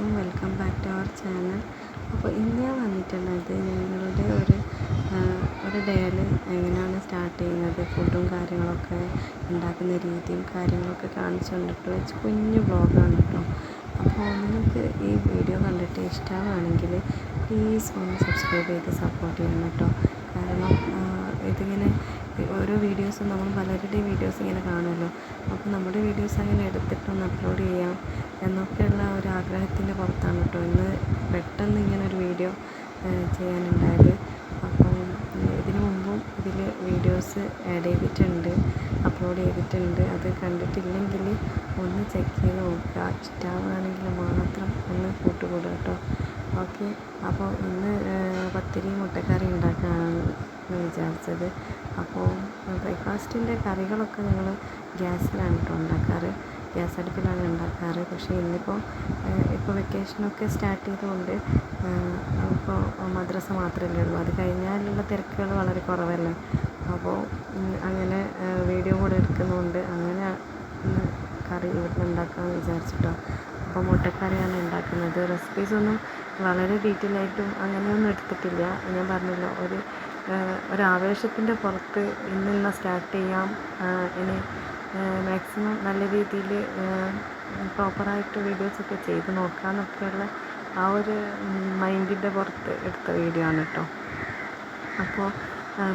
എല്ലാവർക്കും welcome back to our channel. അപ്പോൾ ഇന്ന് ഞാൻ വന്നിട്ടുള്ളത് ഞങ്ങളുടെ ഒരു ഡേയിൽ എങ്ങനെയാണ് സ്റ്റാർട്ട് ചെയ്യുന്നത്, ഫുഡും കാര്യങ്ങളൊക്കെ ഉണ്ടാക്കുന്ന രീതിയും കാര്യങ്ങളൊക്കെ കാണിച്ചു കൊണ്ടിട്ട് കുഞ്ഞു വ്ളോഗാണ് കേട്ടോ. അപ്പോൾ നിങ്ങൾക്ക് ഈ വീഡിയോ കണ്ടിട്ട് ഇഷ്ടമാണെങ്കിൽ പ്ലീസ് ഒന്ന് സബ്സ്ക്രൈബ് ചെയ്ത് സപ്പോർട്ട് ചെയ്യണം കേട്ടോ. കാരണം ഇതിങ്ങനെ ഓരോ വീഡിയോസും നമ്മൾ പലരുടെയും വീഡിയോസ് ഇങ്ങനെ കാണുമല്ലോ. അപ്പോൾ നമ്മുടെ വീഡിയോസ് അങ്ങനെ എടുത്തിട്ടൊന്ന് അപ്ലോഡ് ചെയ്യാം എന്നൊക്കെയുള്ള ഒരു ആഗ്രഹത്തിൻ്റെ പുറത്താണ് കേട്ടോ ഇന്ന് പെട്ടെന്ന് ഇങ്ങനൊരു വീഡിയോ ചെയ്യാനുണ്ടായത്. അപ്പം ഇതിനു മുമ്പും ഇതിൽ വീഡിയോസ് ആഡ് ചെയ്തിട്ടുണ്ട്, അപ്ലോഡ് ചെയ്തിട്ടുണ്ട്. അത് കണ്ടിട്ടില്ലെങ്കിൽ ഒന്ന് ചെക്ക് ചെയ്ത് നോക്കുക. ഇഷ്ടമാണെങ്കിൽ മാത്രം ഒന്ന് കൂട്ടുകൂടുക കേട്ടോ. ഓക്കെ, അപ്പോൾ ഇന്ന് പത്തിരി മുട്ടക്കറി ഉണ്ടാക്കാനാണ് വിചാരിച്ചത്. അപ്പോൾ ബ്രേക്ക്ഫാസ്റ്റിൻ്റെ കറികളൊക്കെ ഞങ്ങൾ ഗ്യാസിലാണ് കേട്ടോ ഉണ്ടാക്കാറ്, ഗ്യാസ് അടുപ്പിലാണ് ഉണ്ടാക്കാറ്. പക്ഷേ ഇപ്പോൾ വെക്കേഷനൊക്കെ സ്റ്റാർട്ട് ചെയ്തുകൊണ്ട് ഇപ്പോൾ മദ്രസ മാത്രമല്ലേ ഉള്ളൂ, അത് കഴിഞ്ഞാലുള്ള തിരക്കുകൾ വളരെ കുറവല്ലേ. അപ്പോൾ അങ്ങനെ വീഡിയോ കൂടെ എടുക്കുന്നതുകൊണ്ട് അങ്ങനെ കറി ഇവിടുന്ന് ഉണ്ടാക്കാമെന്ന് വിചാരിച്ചിട്ടോ. അപ്പോൾ മുട്ടക്കറിയാണ് ഉണ്ടാക്കുന്നത്. റെസിപ്പീസൊന്നും വളരെ ഡീറ്റെയിൽ ആയിട്ടും അങ്ങനെയൊന്നും എടുത്തിട്ടില്ല. ഞാൻ പറഞ്ഞല്ലോ, ഒരാവേശത്തിൻ്റെ പുറത്ത് ഇന്ന് സ്റ്റാർട്ട് ചെയ്യാം, ഇനി മാക്സിമം നല്ല രീതിയിൽ പ്രോപ്പറായിട്ട് വീഡിയോസൊക്കെ ചെയ്ത് നോക്കാമെന്നൊക്കെയുള്ള ആ ഒരു മൈൻഡിൻ്റെ പുറത്ത് എടുത്ത വീഡിയോ ആണ് കേട്ടോ. അപ്പോൾ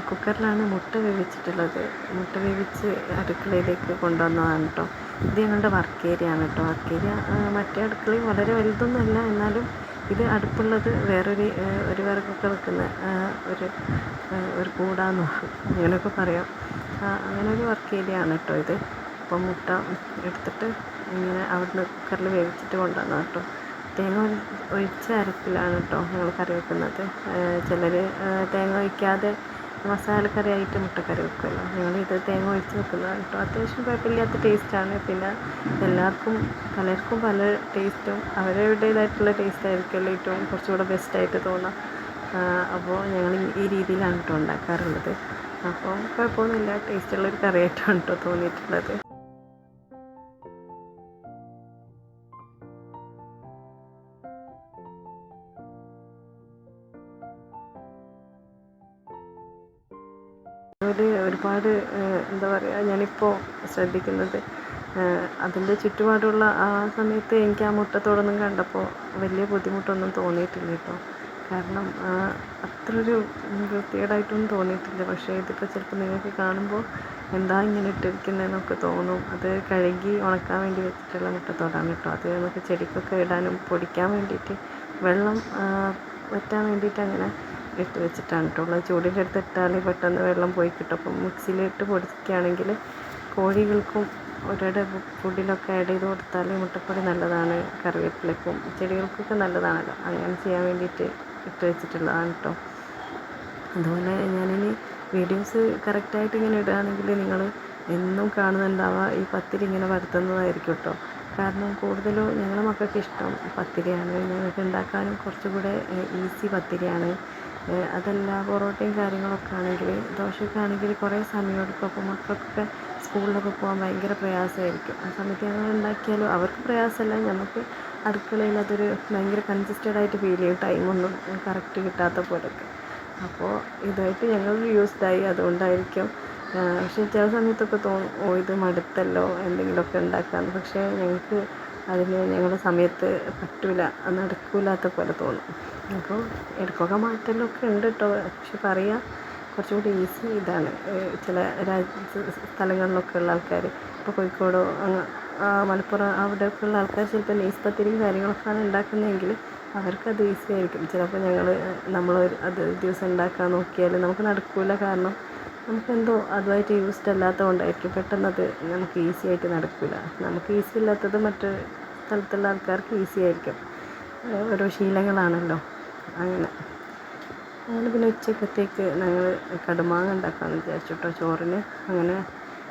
കുക്കറിലാണ് മുട്ട വേവിച്ചിട്ടുള്ളത്. മുട്ട വേവിച്ച് അടുക്കളയിലേക്ക് കൊണ്ടുവന്നതാണ് കേട്ടോ. ഇത് ഞങ്ങളുടെ വർക്ക് ഏരിയ ആണ് കേട്ടോ. വർക്ക് ഏരിയ മറ്റേ അടുക്കളയും വളരെ വലുതൊന്നുമല്ല, എന്നാലും ഇത് അടുപ്പുള്ളത് ഒരു വിറകൊക്കെ വെക്കുന്ന ഒരു കൂടാന്നോ അങ്ങനെയൊക്കെ പറയാം. അങ്ങനെ ഒരു വർക്ക് ഏരിയ ആണ് കേട്ടോ ഇത്. അപ്പം മുട്ട എടുത്തിട്ട് ഇങ്ങനെ അവിടുന്ന് കുക്കറിൽ വേവിച്ചിട്ട് കൊണ്ടുവന്നു കേട്ടോ. തേങ്ങ ഒഴിച്ച അരപ്പിലാണ് കേട്ടോ ഞങ്ങൾ കറി വെക്കുന്നത്. ചിലർ തേങ്ങ ഒഴിക്കാതെ മസാലക്കറി ആയിട്ട് മുട്ടക്കറി വെക്കുമല്ലോ, ഞങ്ങളിത് തേങ്ങ ഒഴിച്ച് വെക്കുന്നതാണ് കേട്ടോ. അത്യാവശ്യം കുഴപ്പമില്ലാത്ത ടേസ്റ്റാണ്. പിന്നെ പലർക്കും പല ടേസ്റ്റും അവരുടേതായിട്ടുള്ള ടേസ്റ്റ് ആയിരിക്കുമല്ലോ ഏറ്റവും കുറച്ചുകൂടെ ബെസ്റ്റായിട്ട് തോന്നാം. അപ്പോൾ ഞങ്ങൾ ഈ രീതിയിലാണ് കേട്ടോ ഉണ്ടാക്കാറുള്ളത്. അപ്പോൾ കുഴപ്പമൊന്നുമില്ല, ടേസ്റ്റുള്ളൊരു കറിയായിട്ടാണ് കേട്ടോ തോന്നിയിട്ടുള്ളത്. ഒരുപാട് എന്താ പറയുക, ഞാനിപ്പോൾ ശ്രദ്ധിക്കുന്നത് അതിൻ്റെ ചുറ്റുപാടുള്ള ആ സമയത്ത് എനിക്ക് ആ മുട്ടത്തോടൊന്നും കണ്ടപ്പോൾ വലിയ ബുദ്ധിമുട്ടൊന്നും തോന്നിയിട്ടില്ല കേട്ടോ. കാരണം അത്രയൊരു വൃത്തികേടായിട്ടൊന്നും തോന്നിയിട്ടില്ല. പക്ഷേ ഇതിപ്പോൾ ചിലപ്പോൾ നിങ്ങൾക്ക് കാണുമ്പോൾ എന്താ ഇങ്ങനെ ഇട്ടിരിക്കുന്നതെന്നൊക്കെ തോന്നും. അത് കഴുകി ഉണക്കാൻ വേണ്ടി വെച്ചിട്ടുള്ള മുട്ടത്തോടാണ് കേട്ടോ. അത് നമുക്ക് ചെടിക്കൊക്കെ ഇടാനും പൊടിക്കാൻ വേണ്ടിയിട്ട് വെള്ളം വറ്റാൻ വേണ്ടിയിട്ട് അങ്ങനെ ഇട്ട് വെച്ചിട്ടാണ് കേട്ടോ ഉള്ളത്. ചൂടിൻ്റെ അടുത്ത് ഇട്ടാൽ പെട്ടെന്ന് വെള്ളം പോയി കിട്ടും. അപ്പം മിക്സിയിലിട്ട് പൊടിക്കുകയാണെങ്കിൽ കോഴികൾക്കും അവരുടെ ഫുഡിലൊക്കെ ആഡ് ചെയ്ത് കൊടുത്താൽ മുട്ടപ്പൊടി നല്ലതാണ്. കറിവേപ്പിലക്കും ചെടികൾക്കൊക്കെ നല്ലതാണല്ലോ. അങ്ങനെ ചെയ്യാൻ വേണ്ടിയിട്ട് ഇട്ട് വെച്ചിട്ടുള്ളതാണ് കേട്ടോ. അതുപോലെ ഞാനിനി വീഡിയോസ് കറക്റ്റായിട്ട് ഇങ്ങനെ ഇടുകയാണെങ്കിൽ നിങ്ങൾ എന്നും കാണുന്നുണ്ടാവുക ഈ പത്തിരി ഇങ്ങനെ വരുത്തുന്നതായിരിക്കും കേട്ടോ. കാരണം കൂടുതലും ഞങ്ങളുടെ മക്കൾക്ക് ഇഷ്ടം പത്തിരിയാണ്. ഞങ്ങൾക്ക് ഉണ്ടാക്കാനും കുറച്ചുകൂടെ ഈസി പത്തിരിയാണ്. അതല്ല പൊറോട്ടയും കാര്യങ്ങളൊക്കെ ആണെങ്കിൽ, ദോശയൊക്കെ ആണെങ്കിൽ കുറേ സമയം എടുക്കും. അപ്പോൾ മക്കൾക്കൊക്കെ സ്കൂളിലൊക്കെ പോകാൻ ഭയങ്കര പ്രയാസമായിരിക്കും. ആ സമയത്ത് ഞങ്ങൾ ഉണ്ടാക്കിയാലും അവർക്ക് പ്രയാസമല്ല, നമുക്ക് അടുക്കളയിൽ അതൊരു ഭയങ്കര കൺജസ്റ്റഡായിട്ട് ഫീൽ ചെയ്യും, ടൈമൊന്നും കറക്റ്റ് കിട്ടാത്ത പോലെയൊക്കെ. അപ്പോൾ ഇതായിട്ട് ഞങ്ങൾ യൂസ്ഡായി, അതുകൊണ്ടായിരിക്കും. പക്ഷേ ചില സമയത്തൊക്കെ തോന്നും, ഇത് മടുത്തല്ലോ എന്തെങ്കിലുമൊക്കെ ഉണ്ടാക്കാമെന്ന്. പക്ഷേ ഞങ്ങൾക്ക് ഞങ്ങളുടെ സമയത്ത് പറ്റില്ല, നടക്കില്ലാത്ത പോലെ തോന്നും. അപ്പോൾ ഇടയ്ക്കൊക്കെ മാറ്റലൊക്കെ ഉണ്ട് കേട്ടോ. പക്ഷെ പറയാം, കുറച്ചുകൂടി ഈസി ഇതാണ്. ചില സ്ഥലങ്ങളിലൊക്കെ ഉള്ള ആൾക്കാർ, ഇപ്പോൾ കോഴിക്കോടോ മലപ്പുറം അവിടെയൊക്കെ ഉള്ള ആൾക്കാർ ചിലപ്പോൾ നെയ്സ് പത്തിരിയും കാര്യങ്ങളൊക്കെയാണ് ഉണ്ടാക്കുന്നതെങ്കിൽ അവർക്കത് ഈസി ആയിരിക്കും. ചിലപ്പോൾ നമ്മൾ അത് ദിവസം ഉണ്ടാക്കാൻ നോക്കിയാൽ നമുക്ക് നടക്കില്ല. കാരണം നമുക്കെന്തോ അതുമായിട്ട് യൂസ്ഡ് അല്ലാത്തത് കൊണ്ടായിരിക്കും പെട്ടെന്നത് നമുക്ക് ഈസി ആയിട്ട് നടക്കില്ല. നമുക്ക് ഈസി അല്ലാത്തത് മറ്റു സ്ഥലത്തുള്ള ആൾക്കാർക്ക് ഈസി ആയിരിക്കും. ഓരോ ശീലങ്ങളാണല്ലോ. അങ്ങനെ പിന്നെ ഉച്ചക്കത്തേക്ക് ഞങ്ങൾ കടുമാങ്ങ ഉണ്ടാക്കാമെന്ന് വിചാരിച്ചു കേട്ടോ. ചോറിന് അങ്ങനെ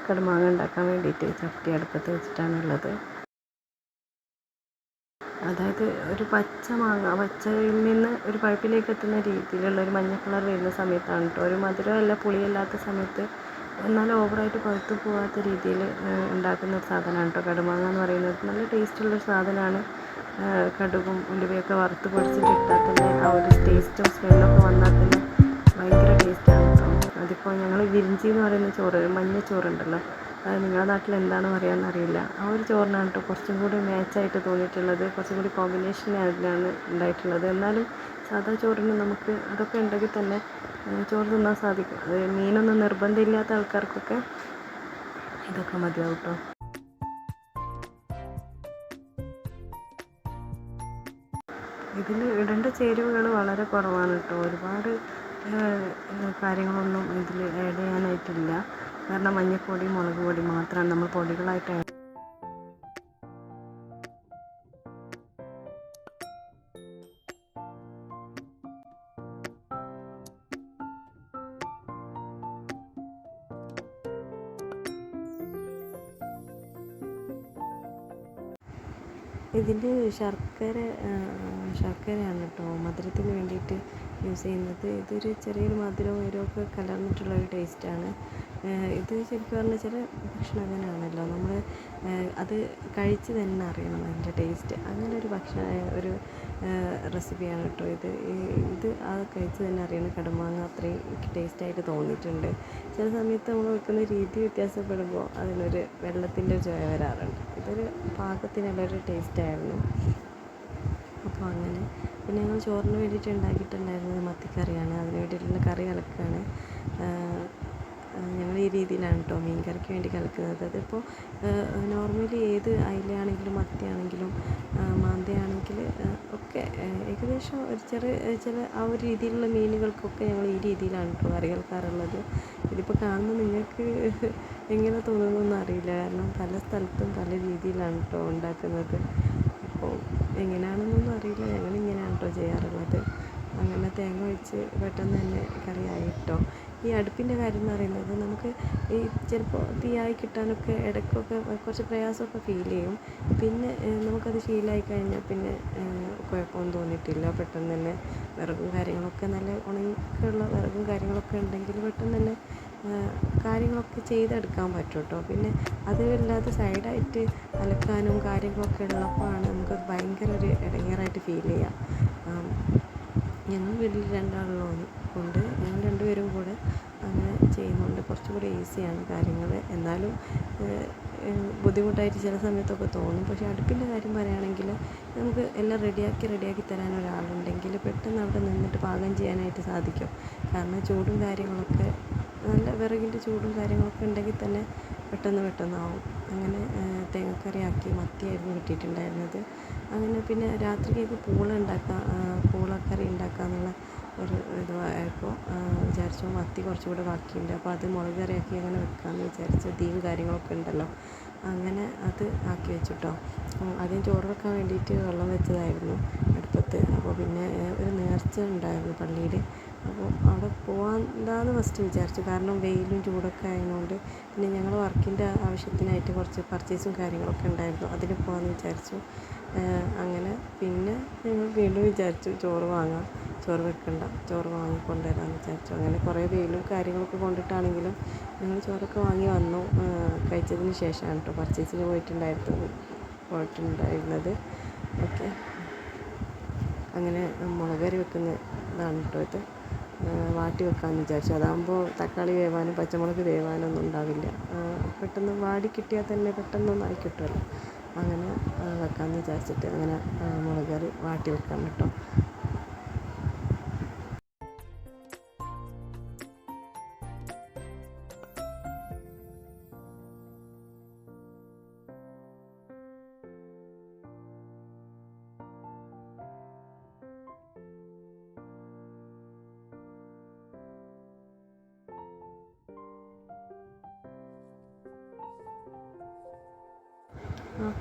കടുമാങ്ങ ഉണ്ടാക്കാൻ വേണ്ടിയിട്ട് ചട്ടി അടുപ്പത്ത് വെച്ചിട്ടാണുള്ളത്. അതായത് ഒരു പച്ചയിൽ നിന്ന് ഒരു പഴുപ്പിലേക്ക് എത്തുന്ന രീതിയിലുള്ള ഒരു മഞ്ഞ കളർ വരുന്ന സമയത്താണ് കേട്ടോ. ഒരു മധുരമല്ല പുളിയല്ലാത്ത സമയത്ത്, എന്നാലും ഓവറായിട്ട് പഴുത്ത് പോകാത്ത രീതിയിൽ ഉണ്ടാക്കുന്ന ഒരു സാധനമാണ് കേട്ടോ കടുമാങ്ങ എന്ന് പറയുന്നത്. നല്ല ടേസ്റ്റുള്ളൊരു സാധനമാണ്. കടുകും ഉലുവയൊക്കെ വറുത്ത് പൊടിച്ചിട്ട് ഇട്ടാൽ തന്നെ ആ ഒരു ടേസ്റ്റും സ്മെല്ലൊക്കെ വന്നാൽ തന്നെ ഭയങ്കര ടേസ്റ്റാണ് കേട്ടോ. അതിപ്പോൾ ഞങ്ങൾ വിരിഞ്ചി എന്ന് പറയുന്ന ചോറ്, മഞ്ഞ ചോറുണ്ടല്ലോ, അത് നിങ്ങളുടെ നാട്ടിൽ എന്താണ് പറയുകയെന്ന് അറിയില്ല. ആ ഒരു ചോറിനാണ് കേട്ടോ കുറച്ചും കൂടി മാച്ചായിട്ട് തോന്നിയിട്ടുള്ളത്, കുറച്ചും കൂടി കോമ്പിനേഷൻ അതിലാണ് ഉണ്ടായിട്ടുള്ളത്. എന്നാലും സാധാ ചോറിന് നമുക്ക് അതൊക്കെ ഉണ്ടെങ്കിൽ തന്നെ ചോറ് തിന്നാൻ സാധിക്കും. അത് മീനൊന്നും നിർബന്ധമില്ലാത്ത ആൾക്കാർക്കൊക്കെ ഇതൊക്കെ മതിയാവും കേട്ടോ. ഇതിൽ ഇടേണ്ട ചേരുവകൾ വളരെ കുറവാണ് കേട്ടോ. ഒരുപാട് കാര്യങ്ങളൊന്നും ഇതിൽ ആഡ് ചെയ്യാനായിട്ടില്ല. കാരണം മഞ്ഞൾപ്പൊടി, മുളക് പൊടി മാത്രമാണ് നമ്മൾ പൊടികളായിട്ട് ഇതിൽ ശർക്കരയാണ് കേട്ടോ മധുരത്തിന് വേണ്ടിയിട്ട് യൂസ് ചെയ്യുന്നത്. ഇതൊരു ചെറിയൊരു മധുരവും എരിവൊക്കെ കലർന്നിട്ടുള്ളൊരു ടേസ്റ്റാണ്. ഇത് ശരിക്കും പറഞ്ഞാൽ ചില ഭക്ഷണം അങ്ങനെയാണല്ലോ, നമ്മൾ അത് കഴിച്ച് തന്നെ അറിയണം അതിൻ്റെ ടേസ്റ്റ്. അങ്ങനെ ഒരു ഒരു റെസിപ്പിയാണ് കേട്ടോ ഇത്. ഇത് അത് കഴിച്ച് തന്നെ അറിയണം. കടുമാങ്ങ അത്രയും എനിക്ക് ടേസ്റ്റായിട്ട് തോന്നിയിട്ടുണ്ട്. ചില സമയത്ത് നമ്മൾ വെക്കുന്ന രീതി വ്യത്യാസപ്പെടുമ്പോൾ അതിനൊരു വെള്ളത്തിൻ്റെ ചുവ വരാറുണ്ട്. ഇതൊരു പാകത്തിനുള്ളൊരു ടേസ്റ്റായിരുന്നു. അപ്പോൾ അങ്ങനെ പിന്നെ ഞങ്ങൾ ചോറിന് വേണ്ടിയിട്ട് ഉണ്ടാക്കിയിട്ടുണ്ടായിരുന്നത് മത്തിക്കറിയാണ്. അതിന് വേണ്ടിയിട്ടുള്ള കറി കലക്കുകയാണ്. ഞങ്ങൾ ഈ രീതിയിലാണ് കേട്ടോ മീൻ കറിക്ക് വേണ്ടി കലക്കുന്നത്. അതിപ്പോൾ നോർമലി ഏത് അയിലയാണെങ്കിലും മത്തിയാണെങ്കിലും മാന്തയാണെങ്കിൽ ഒക്കെ ഏകദേശം ഒരു ചില ആ ഒരു രീതിയിലുള്ള മീനുകൾക്കൊക്കെ ഞങ്ങൾ ഈ രീതിയിലാണ് കേട്ടോ കറി കലക്കാറുള്ളത്. ഇതിപ്പോൾ കാണുമ്പോൾ നിങ്ങൾക്ക് എങ്ങനെ തോന്നുന്നൊന്നും അറിയില്ല, കാരണം പല സ്ഥലത്തും പല രീതിയിലാണ് കേട്ടോ ഉണ്ടാക്കുന്നത്. അപ്പോൾ എങ്ങനെയാണെന്നൊന്നും അറിയില്ല, ഞങ്ങളിങ്ങനെയാണ് കേട്ടോ ചെയ്യാറുള്ളത്. അങ്ങനെ തേങ്ങ ഒഴിച്ച് പെട്ടെന്ന് തന്നെ കറിയായി കേട്ടോ. ഈ അടുപ്പിൻ്റെ കാര്യം എന്ന് പറയുന്നത് നമുക്ക് ഈ ചിലപ്പോൾ തീയായി കിട്ടാനൊക്കെ ഇടയ്ക്കൊക്കെ കുറച്ച് പ്രയാസമൊക്കെ ഫീൽ ചെയ്യും. പിന്നെ നമുക്കത് ശീലമായി കഴിഞ്ഞാൽ പിന്നെ കുഴപ്പമൊന്നും തോന്നിയിട്ടില്ല. പെട്ടെന്ന് തന്നെ വിറകും കാര്യങ്ങളൊക്കെ നല്ല ഉണങ്ങിയുള്ള വിറകും കാര്യങ്ങളൊക്കെ ഉണ്ടെങ്കിൽ പെട്ടെന്ന് തന്നെ കാര്യങ്ങളൊക്കെ ചെയ്തെടുക്കാൻ പറ്റും കേട്ടോ. പിന്നെ അതുമല്ലാതെ സൈഡായിട്ട് അലക്കാനും കാര്യങ്ങളൊക്കെ ഉള്ളപ്പോഴാണ് നമുക്ക് ഭയങ്കര ഒരു ഇടങ്ങേറായിട്ട് ഫീൽ ചെയ്യുക. ഞങ്ങൾ വീട്ടിൽ രണ്ടാളുള്ളത് കൊണ്ട് ഞങ്ങൾ രണ്ടുപേരും കൂടെ അങ്ങനെ ചെയ്യുന്നതുകൊണ്ട് കുറച്ചുകൂടി ഈസിയാണ് കാര്യങ്ങൾ. എന്നാലും ബുദ്ധിമുട്ടായിട്ട് ചില സമയത്തൊക്കെ തോന്നും. പക്ഷേ അടുപ്പിൻ്റെ കാര്യം പറയുകയാണെങ്കിൽ നമുക്ക് എല്ലാം റെഡിയാക്കി തരാൻ ഒരാളുണ്ടെങ്കിൽ പെട്ടെന്ന് അവിടെ നിന്നിട്ട് പാകം ചെയ്യാനായിട്ട് സാധിക്കും. കാരണം ചൂടും കാര്യങ്ങളൊക്കെ നല്ല വിറകിൻ്റെ ചൂടും കാര്യങ്ങളൊക്കെ ഉണ്ടെങ്കിൽ തന്നെ പെട്ടെന്നാവും. അങ്ങനെ തേങ്ങക്കറിയാക്കി മത്തിയായിരുന്നു കിട്ടിയിട്ടുണ്ടായിരുന്നത്. അങ്ങനെ പിന്നെ രാത്രിക്കേക്ക് പൂളക്കറി ഉണ്ടാക്കാമെന്നുള്ള ഒരു ഇതായപ്പോൾ വിചാരിച്ചു മത്തി കുറച്ചുകൂടെ ബാക്കിയുണ്ട്, അപ്പോൾ അത് മുളക് കറിയാക്കി അങ്ങനെ വെക്കാമെന്ന് വിചാരിച്ചു. തീയും കാര്യങ്ങളൊക്കെ ഉണ്ടല്ലോ, അങ്ങനെ അത് ആക്കി വെച്ചു കേട്ടോ. ആദ്യം ചോറ് വെക്കാൻ വേണ്ടിയിട്ട് വെള്ളം വെച്ചതായിരുന്നു അടുപ്പത്ത്. അപ്പോൾ പിന്നെ ഒരു നേർച്ച ഉണ്ടായിരുന്നു പള്ളിയിൽ. അപ്പോൾ അവിടെ പോകാമെന്ന് ഫസ്റ്റ് വിചാരിച്ചു, കാരണം വെയിലും ചൂടൊക്കെ ആയതുകൊണ്ട്. പിന്നെ ഞങ്ങൾ വർക്കിൻ്റെ ആവശ്യത്തിനായിട്ട് കുറച്ച് പർച്ചേസും കാര്യങ്ങളൊക്കെ ഉണ്ടായിരുന്നു, അതിന് പോകാമെന്ന് വിചാരിച്ചു. അങ്ങനെ പിന്നെ ഞങ്ങൾ വീണ്ടും വിചാരിച്ചു ചോറ് വെക്കണ്ട, ചോറ് വാങ്ങിക്കൊണ്ടുവരാമെന്ന് വിചാരിച്ചു. അങ്ങനെ കുറേ വെയിലും കാര്യങ്ങളൊക്കെ കൊണ്ടിട്ടാണെങ്കിലും ഞങ്ങൾ ചോറൊക്കെ വാങ്ങി വന്നു. കഴിച്ചതിന് ശേഷമാണ് കേട്ടോ പർച്ചേസിന് പോയിട്ടുണ്ടായിരുന്നത്. ഓക്കെ, അങ്ങനെ മുളക് കറി വെക്കുന്ന ഇതാണ് കേട്ടോ ഇത്. വാട്ടി വെക്കാമെന്ന് വിചാരിച്ചു. അതാകുമ്പോൾ തക്കാളി വേവാനും പച്ചമുളക് വേവാനും ഒന്നും ഉണ്ടാവില്ല. പെട്ടെന്ന് വാടി കിട്ടിയാൽ തന്നെ പെട്ടെന്നൊന്നും ആയി കിട്ടുമല്ലോ. അങ്ങനെ വെക്കാമെന്ന് വിചാരിച്ചിട്ട് അങ്ങനെ മുളക് കറി വാട്ടി വെക്കാം കേട്ടോ.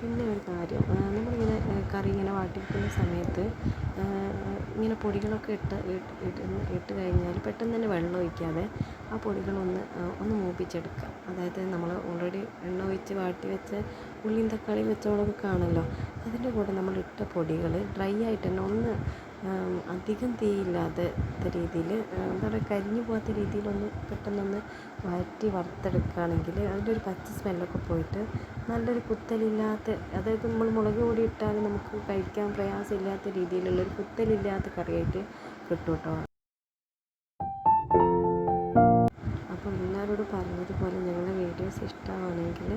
പിന്നെ ഒരു കാര്യം, നമ്മളിങ്ങനെ കറി ഇങ്ങനെ വാട്ടി വെക്കുന്ന സമയത്ത് ഇങ്ങനെ പൊടികളൊക്കെ ഇട്ട് കഴിഞ്ഞാൽ പെട്ടെന്ന് തന്നെ വെള്ളം ഒഴിക്കാതെ ആ പൊടികളൊന്ന് മൂപ്പിച്ചെടുക്കുക. അതായത് നമ്മൾ ഓൾറെഡി എണ്ണ ഒഴിച്ച് വാട്ടി വെച്ച ഉള്ളിയും തക്കാളിയും പച്ചമുളകൊക്കെ ആണല്ലോ, അതിൻ്റെ കൂടെ നമ്മൾ ഇട്ട പൊടികൾ ഡ്രൈ ആയിട്ട് തന്നെ ഒന്ന് അധികം തീയില്ലാത്ത രീതിയിൽ എന്താ പറയുക കരിഞ്ഞു പോകാത്ത രീതിയിലൊന്ന് പെട്ടെന്നൊന്ന് വഴറ്റി വറുത്തെടുക്കുകയാണെങ്കിൽ അതിൻ്റെ ഒരു പച്ച സ്മെല്ലൊക്കെ പോയിട്ട് നല്ലൊരു കുത്തലില്ലാത്ത, അതായത് നമ്മൾ മുളക് പൊടി ഇട്ടാൽ നമുക്ക് കഴിക്കാൻ പ്രയാസമില്ലാത്ത രീതിയിലുള്ളൊരു കുത്തലില്ലാത്ത കറിയായിട്ട് കിട്ടും കേട്ടോ. അപ്പോൾ എല്ലാവരോടും പറഞ്ഞതുപോലെ ഞങ്ങളുടെ വീഡിയോസ് ഇഷ്ടമാണെങ്കിൽ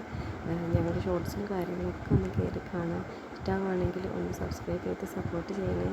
ഞങ്ങളുടെ ഷോർട്സും കാര്യങ്ങളൊക്കെ ഒന്ന് കയറി കാണാം. ഇഷ്ടമാണെങ്കിൽ ഒന്ന് സബ്സ്ക്രൈബ് ചെയ്ത് സപ്പോർട്ട് ചെയ്യണേ.